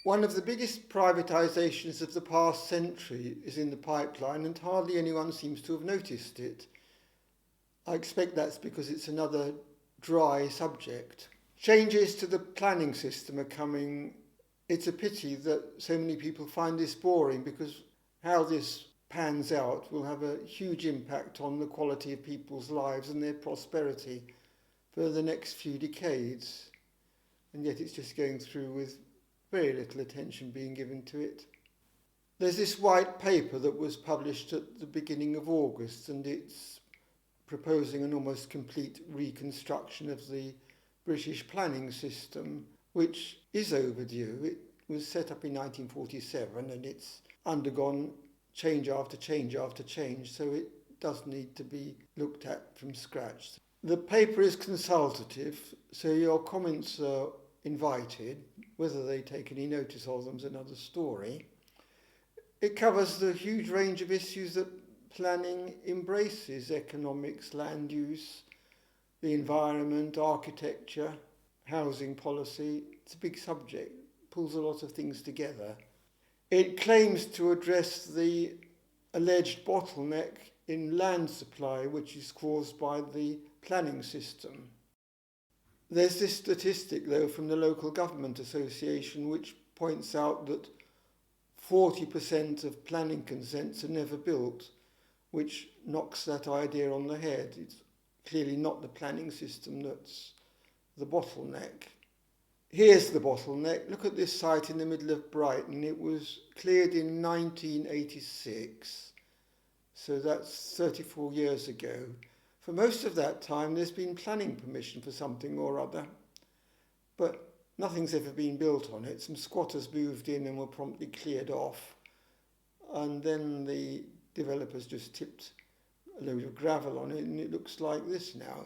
One of the biggest privatisations of the past century is in the pipeline, and hardly anyone seems to have noticed it. I expect that's because it's another dry subject. Changes to the planning system are coming. It's a pity that so many people find this boring, because how this pans out will have a huge impact on the quality of people's lives and their prosperity for the next few decades. And yet it's just going through with very little attention being given to it. There's this white paper that was published at the beginning of August, and it's proposing an almost complete reconstruction of the British planning system, which is overdue. It was set up in 1947 and it's undergone change after change after change, so it does need to be looked at from scratch. The paper is consultative, so your comments are invited. Whether they take any notice of them is another story. It covers the huge range of issues that planning embraces: economics, land use, the environment, architecture, housing policy. It's a big subject, pulls a lot of things together. It claims to address the alleged bottleneck in land supply, which is caused by the planning system. There's this statistic, though, from the Local Government Association, which points out that 40% of planning consents are never built, which knocks that idea on the head. It's clearly not the planning system that's the bottleneck. Here's the bottleneck. Look at this site in the middle of Brighton. It was cleared in 1986, so that's 34 years ago. For most of that time, there's been planning permission for something or other, but nothing's ever been built on it. Some squatters moved in and were promptly cleared off, and then the developers just tipped a load of gravel on it, and it looks like this now.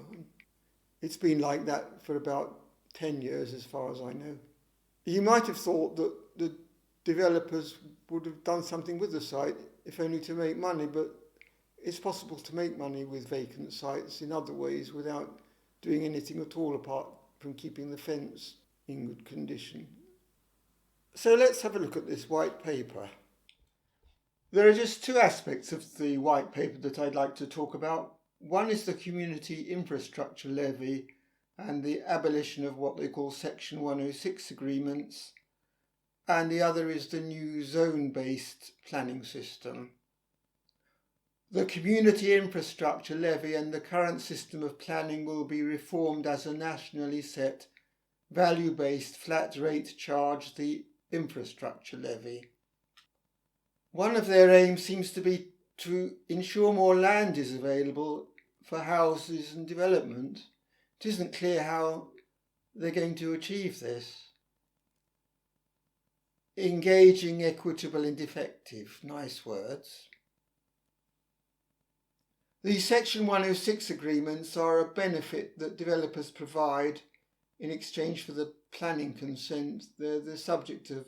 It's been like that for about 10 years, as far as I know. You might have thought that the developers would have done something with the site, if only to make money, but it's possible to make money with vacant sites in other ways without doing anything at all apart from keeping the fence in good condition. So let's have a look at this white paper. There are just two aspects of the white paper that I'd like to talk about. One is the Community Infrastructure Levy and the abolition of what they call Section 106 agreements, and the other is the new zone-based planning system. The Community Infrastructure Levy and the current system of planning will be reformed as a nationally set, value-based flat rate charge, the Infrastructure Levy. One of their aims seems to be to ensure more land is available for houses and development. It isn't clear how they're going to achieve this. Engaging, equitable and effective. Nice words. The Section 106 agreements are a benefit that developers provide in exchange for the planning consent. They're the subject of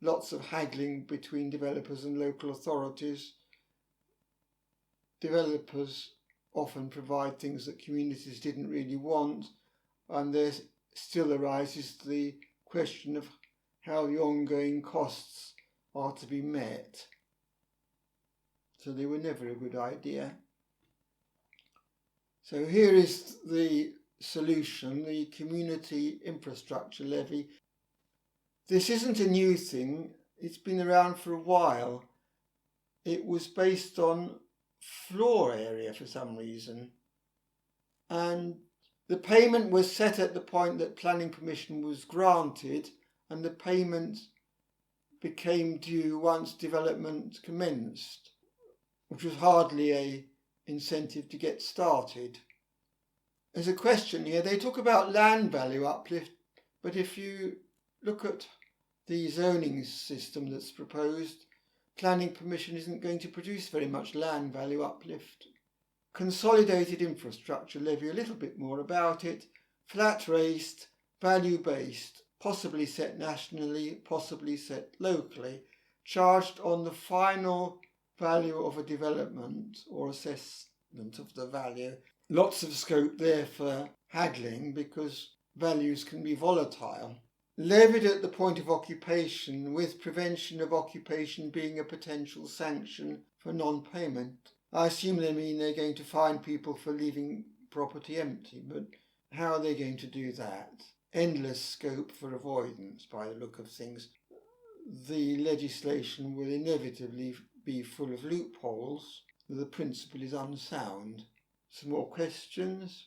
lots of haggling between developers and local authorities. Developers often provide things that communities didn't really want, and there still arises the question of how the ongoing costs are to be met. So they were never a good idea. So here is the solution, the Community Infrastructure Levy. This isn't a new thing, it's been around for a while. It was based on floor area for some reason, and the payment was set at the point that planning permission was granted, and the payment became due once development commenced, which was hardly an incentive to get started. There's a question here. They talk about land value uplift, but if you look at the zoning system that's proposed, planning permission isn't going to produce very much land value uplift. Consolidated Infrastructure Levy, a little bit more about it. Flat rate, value-based, possibly set nationally, possibly set locally, charged on the final value of a development or assessment of the value. Lots of scope there for haggling because values can be volatile. levied at the point of occupation, with prevention of occupation being a potential sanction for non-payment. I assume they mean they're going to fine people for leaving property empty, but how are they going to do that? Endless scope for avoidance by the look of things. The legislation will inevitably be full of loopholes. The principle is unsound. Some more questions?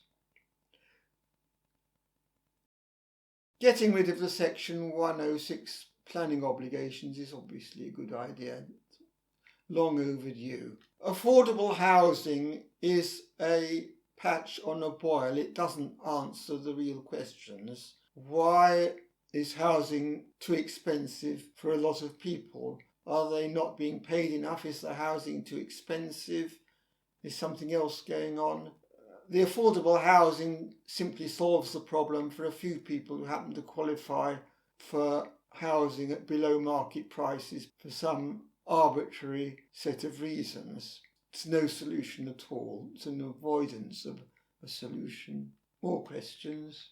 Getting rid of the Section 106 planning obligations is obviously a good idea. Long overdue. Affordable housing is a patch on a boil. It doesn't answer the real questions. Why is housing too expensive for a lot of people? Are they not being paid enough? Is the housing too expensive? Is something else going on? The affordable housing simply solves the problem for a few people who happen to qualify for housing at below market prices for some arbitrary set of reasons. It's no solution at all. It's an avoidance of a solution. More questions?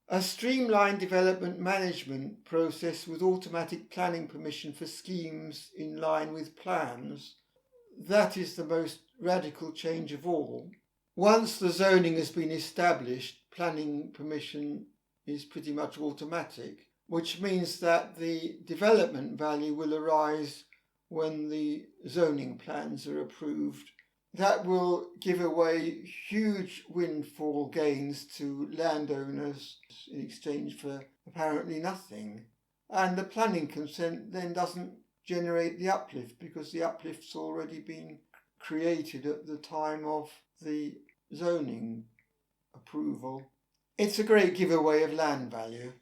A streamlined development management process with automatic planning permission for schemes in line with plans. That is the most radical change of all. Once the zoning has been established, planning permission is pretty much automatic, which means that the development value will arise when the zoning plans are approved. That will give away huge windfall gains to landowners in exchange for apparently nothing. And the planning consent then doesn't generate the uplift because the uplift's already been created at the time of the zoning approval. It's a great giveaway of land value.